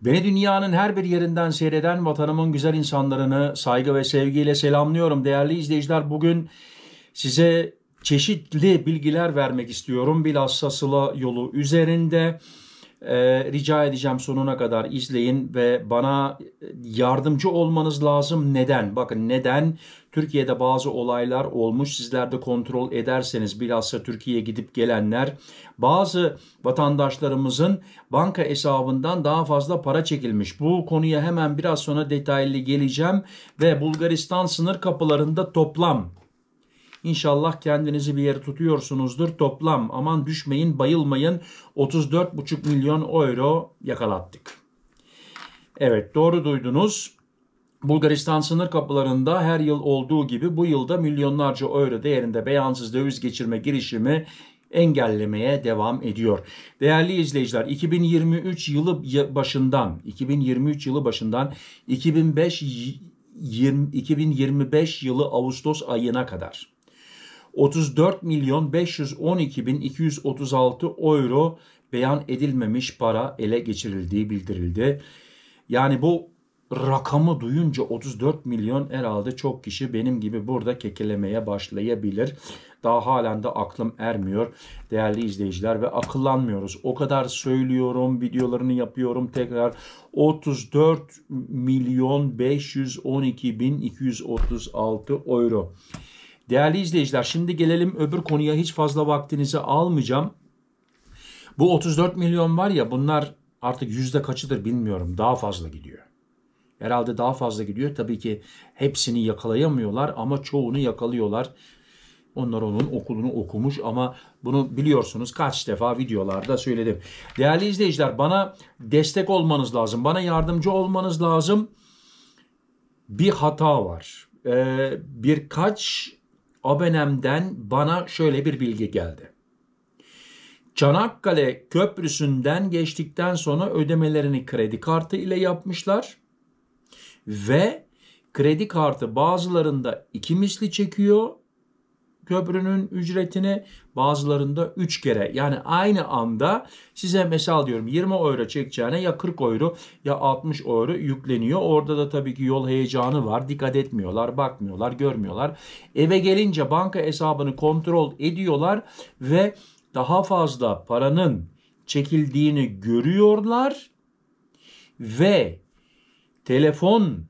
Beni dünyanın her bir yerinden seyreden vatanımın güzel insanlarını saygı ve sevgiyle selamlıyorum. Değerli izleyiciler, bugün size çeşitli bilgiler vermek istiyorum. Bilhassa Sıla yolu üzerinde. Rica edeceğim, sonuna kadar izleyin ve bana yardımcı olmanız lazım. Neden? Bakın neden? Türkiye'de bazı olaylar olmuş. Sizler de kontrol ederseniz, bilhassa Türkiye'ye gidip gelenler, bazı vatandaşlarımızın banka hesabından daha fazla para çekilmiş. Bu konuya hemen biraz sonra detaylı geleceğim ve Bulgaristan sınır kapılarında toplam, İnşallah kendinizi bir yere tutuyorsunuzdur, toplam, aman düşmeyin, bayılmayın, 34,5 milyon euro yakalattık. Evet, doğru duydunuz. Bulgaristan sınır kapılarında her yıl olduğu gibi bu yılda milyonlarca euro değerinde beyansız döviz geçirme girişimi engellemeye devam ediyor. Değerli izleyiciler, 2023 yılı başından 2025 yılı Ağustos ayına kadar 34 milyon 512 bin 236 euro beyan edilmemiş para ele geçirildiği bildirildi. Yani bu rakamı duyunca 34 milyon, herhalde çok kişi benim gibi burada kekelemeye başlayabilir. Daha halen de aklım ermiyor değerli izleyiciler ve akıllanmıyoruz. O kadar söylüyorum, videolarını yapıyorum tekrar. 34 milyon 512 bin 236 euro. Değerli izleyiciler, şimdi gelelim öbür konuya, hiç fazla vaktinizi almayacağım. Bu 34 milyon var ya, bunlar artık yüzde kaçıdır bilmiyorum, daha fazla gidiyor. Herhalde daha fazla gidiyor. Tabii ki hepsini yakalayamıyorlar ama çoğunu yakalıyorlar. Onlar onun okulunu okumuş ama bunu biliyorsunuz, kaç defa videolarda söyledim. Değerli izleyiciler, bana destek olmanız lazım. Bana yardımcı olmanız lazım. Bir hata var. Birkaç abonemden bana şöyle bir bilgi geldi. Çanakkale Köprüsü'nden geçtikten sonra ödemelerini kredi kartı ile yapmışlar ve kredi kartı bazılarında 2 misli çekiyor köprünün ücretini, bazılarında 3 kere. Yani aynı anda size misal diyorum 20 euro çekeceğine ya 40 euro ya 60 euro yükleniyor. Orada da tabii ki yol heyecanı var. Dikkat etmiyorlar, bakmıyorlar, görmüyorlar. Eve gelince banka hesabını kontrol ediyorlar ve daha fazla paranın çekildiğini görüyorlar ve telefon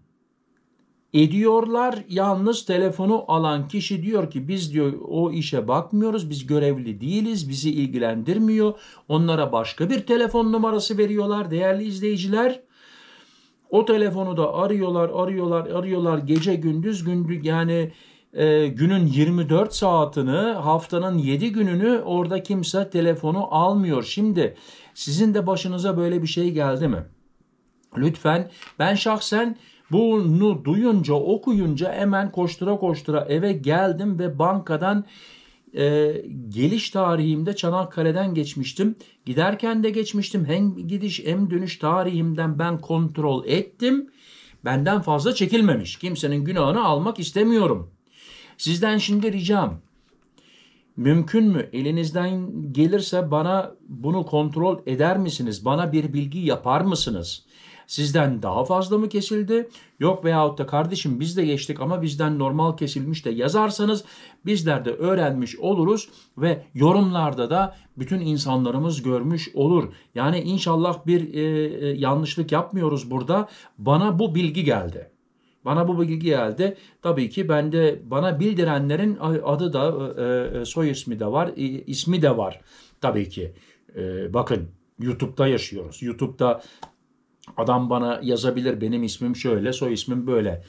ediyorlar. Yalnız telefonu alan kişi diyor ki biz diyor o işe bakmıyoruz, biz görevli değiliz, bizi ilgilendirmiyor. Onlara başka bir telefon numarası veriyorlar değerli izleyiciler. O telefonu da arıyorlar gece gündüz yani günün 24 saatini, haftanın 7 gününü orada kimse telefonu almıyor. Şimdi sizin de başınıza böyle bir şey geldi mi? Lütfen, ben şahsen bunu duyunca, okuyunca hemen koştura koştura eve geldim ve bankadan geliş tarihimde Çanakkale'den geçmiştim. Giderken de geçmiştim. Hem gidiş hem dönüş tarihimden ben kontrol ettim. Benden fazla çekilmemiş. Kimsenin günahını almak istemiyorum. Sizden şimdi ricam, mümkün mü? Elinizden gelirse bana bunu kontrol eder misiniz? Bana bir bilgi yapar mısınız? Sizden daha fazla mı kesildi? Yok veyahut da kardeşim biz de geçtik ama bizden normal kesilmiş de yazarsanız bizler de öğrenmiş oluruz ve yorumlarda da bütün insanlarımız görmüş olur. Yani inşallah bir yanlışlık yapmıyoruz burada. Bana bu bilgi geldi. Tabii ki bana bildirenlerin adı da soy ismi de var, ismi de var. Tabii ki. Bakın, YouTube'da yaşıyoruz. YouTube'da adam bana yazabilir, benim ismim şöyle, soy ismim böyle.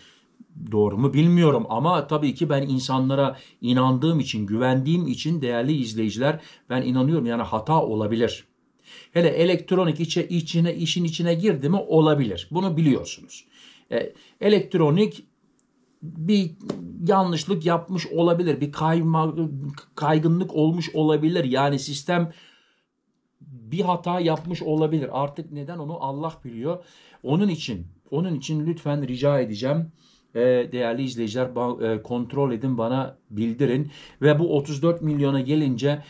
Doğru mu bilmiyorum ama tabii ki ben insanlara inandığım için, güvendiğim için değerli izleyiciler, ben inanıyorum. Yani hata olabilir. Hele elektronik işin içine girdi mi olabilir. Bunu biliyorsunuz. Elektronik bir yanlışlık yapmış olabilir. Bir kaygınlık olmuş olabilir. Yani sistem bir hata yapmış olabilir. Artık neden, onu Allah biliyor. Onun için lütfen rica edeceğim. Değerli izleyiciler, kontrol edin, bana bildirin. Ve bu 34 milyona gelince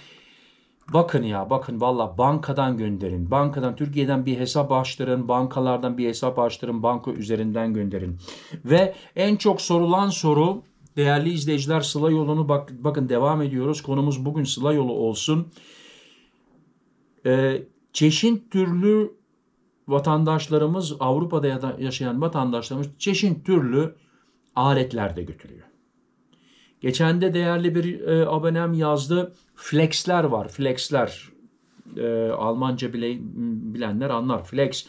Bakın ya, bakın valla bankadan gönderin. Bankadan, Türkiye'den bir hesap açtırın. Bankalardan bir hesap açtırın. Banka üzerinden gönderin. Ve en çok sorulan soru, değerli izleyiciler, Sıla yolunu bakın devam ediyoruz. Konumuz bugün Sıla yolu olsun. Çeşit türlü vatandaşlarımız, Avrupa'da yaşayan vatandaşlarımız çeşit türlü aletlerde götürüyor. Geçen de değerli bir abonem yazdı. Flexler var. Flexler. Almanca bilenler anlar. Flex.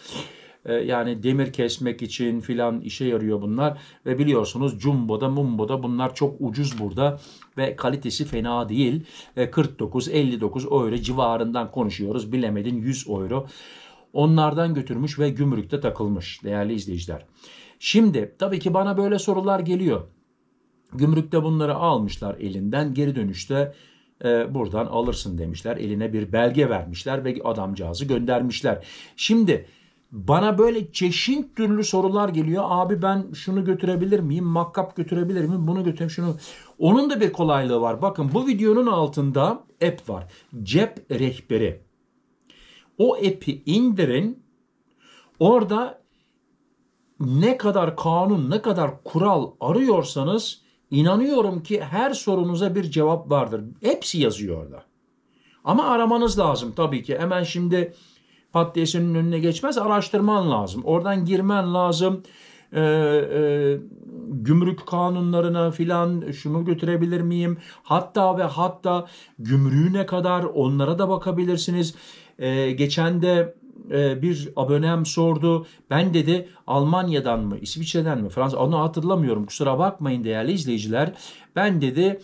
Yani demir kesmek için filan işe yarıyor bunlar. Ve biliyorsunuz Jumbo'da, Mumbo'da bunlar çok ucuz burada. Ve kalitesi fena değil. 49-59 euro civarından konuşuyoruz. Bilemedin 100 euro. Onlardan götürmüş ve gümrükte takılmış değerli izleyiciler. Şimdi tabii ki bana böyle sorular geliyor. Gümrükte bunları almışlar elinden, geri dönüşte buradan alırsın demişler. Eline bir belge vermişler ve adamcağızı göndermişler. Şimdi bana böyle çeşit türlü sorular geliyor. Abi ben şunu götürebilir miyim? Makkap götürebilir miyim? Bunu götüreyim, şunu. Onun da bir kolaylığı var. Bakın bu videonun altında app var. Cep rehberi. O app'i indirin. Orada ne kadar kanun, ne kadar kural arıyorsanız İnanıyorum ki her sorunuza bir cevap vardır. Hepsi yazıyor orada. Ama aramanız lazım tabii ki. Hemen şimdi pat diye senin önüne geçmez. Araştırman lazım. Oradan girmen lazım. Gümrük kanunlarına filan, şunu götürebilir miyim? Hatta ve hatta gümrüğüne kadar onlara da bakabilirsiniz. Geçen de bir abonem sordu. Ben dedi Almanya'dan mı, İsviçre'den mi, Fransa, onu hatırlamıyorum. Kusura bakmayın değerli izleyiciler. Ben dedi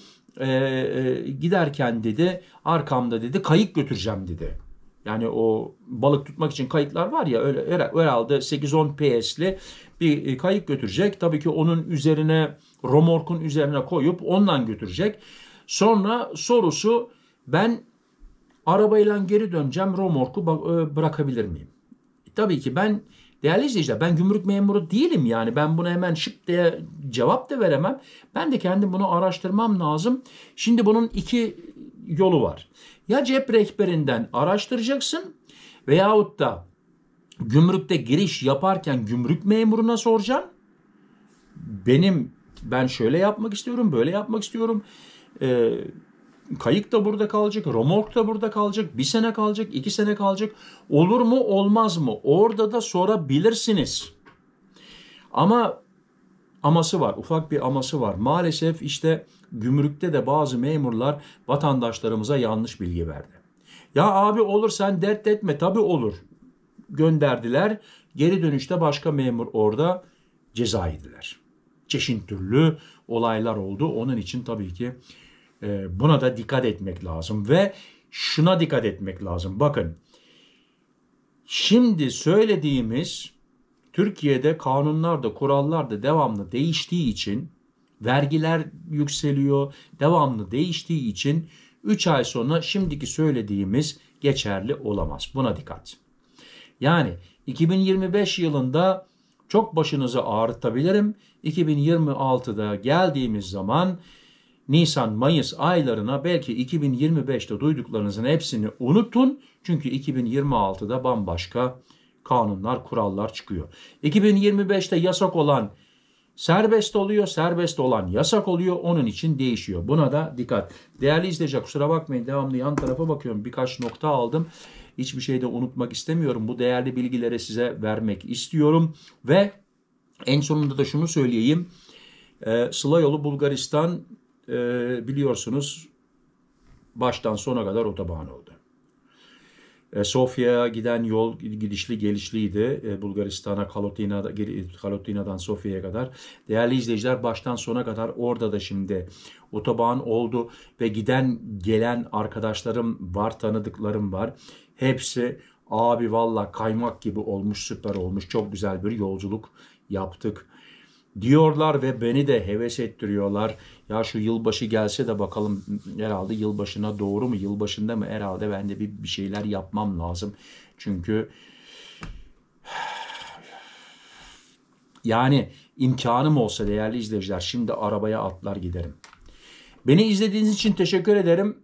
giderken dedi arkamda dedi kayık götüreceğim dedi. Yani o balık tutmak için kayıklar var ya, öyle herhalde 8-10 PS'li bir kayık götürecek. Tabii ki onun üzerine, romorkun üzerine koyup ondan götürecek. Sonra sorusu, ben arabayla geri döneceğim, romorku bırakabilir miyim? Tabii ki ben, değerli izleyiciler, ben gümrük memuru değilim yani. Ben buna hemen şıp diye cevap da veremem. Ben de kendim bunu araştırmam lazım. Şimdi bunun iki yolu var. Ya cep rehberinden araştıracaksın veyahut da gümrükte giriş yaparken gümrük memuruna soracaksın. Ben şöyle yapmak istiyorum, böyle yapmak istiyorum. Kayık da burada kalacak, romork da burada kalacak, 1 sene kalacak, 2 sene kalacak. Olur mu, olmaz mı? Orada da sorabilirsiniz. Ama aması var, ufak bir aması var. Maalesef işte gümrükte de bazı memurlar vatandaşlarımıza yanlış bilgi verdi. Ya abi olur, sen dert etme, tabii olur. Gönderdiler, geri dönüşte başka memur orada ceza yediler. Çeşit türlü olaylar oldu. Onun için tabii ki buna da dikkat etmek lazım ve şuna dikkat etmek lazım. Bakın, şimdi söylediğimiz Türkiye'de kanunlar da kurallar da devamlı değiştiği için, vergiler yükseliyor, devamlı değiştiği için 3 ay sonra şimdiki söylediğimiz geçerli olamaz. Buna dikkat. Yani 2025 yılında çok başınızı ağrıtabilirim. 2026'da geldiğimiz zaman Nisan, Mayıs aylarına belki 2025'te duyduklarınızın hepsini unutun. Çünkü 2026'da bambaşka kanunlar, kurallar çıkıyor. 2025'te yasak olan serbest oluyor, serbest olan yasak oluyor. Onun için değişiyor. Buna da dikkat. Değerli izleyiciler, kusura bakmayın, devamlı yan tarafa bakıyorum. Birkaç nokta aldım. Hiçbir şey de unutmak istemiyorum. Bu değerli bilgileri size vermek istiyorum. Ve en sonunda da şunu söyleyeyim. Sıla yolu Bulgaristan, biliyorsunuz baştan sona kadar otoban oldu. Sofya'ya giden yol gidişli gelişliydi. Bulgaristan'a, Kalotina'dan Sofya'ya kadar. Değerli izleyiciler, baştan sona kadar orada da şimdi otoban oldu ve giden gelen arkadaşlarım var, tanıdıklarım var. Hepsi abi valla kaymak gibi olmuş, süper olmuş, çok güzel bir yolculuk yaptık diyorlar ve beni de heves ettiriyorlar. Ya şu yılbaşı gelse de bakalım, herhalde yılbaşına doğru mu, yılbaşında mı, herhalde ben de bir şeyler yapmam lazım. Çünkü yani imkanım olsa değerli izleyiciler, şimdi arabaya atlar giderim. Beni izlediğiniz için teşekkür ederim.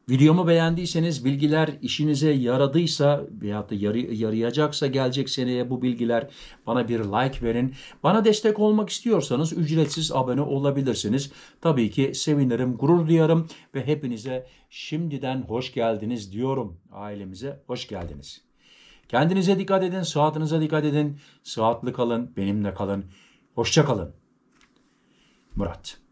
Videomu beğendiyseniz, bilgiler işinize yaradıysa veyahut da yarayacaksa gelecek seneye bu bilgiler, bana bir like verin. Bana destek olmak istiyorsanız ücretsiz abone olabilirsiniz. Tabii ki sevinirim, gurur duyarım ve hepinize şimdiden hoş geldiniz diyorum. Ailemize hoş geldiniz. Kendinize dikkat edin, sıhhatinize dikkat edin. Sıhhatli kalın, benimle kalın. Hoşça kalın. Murat.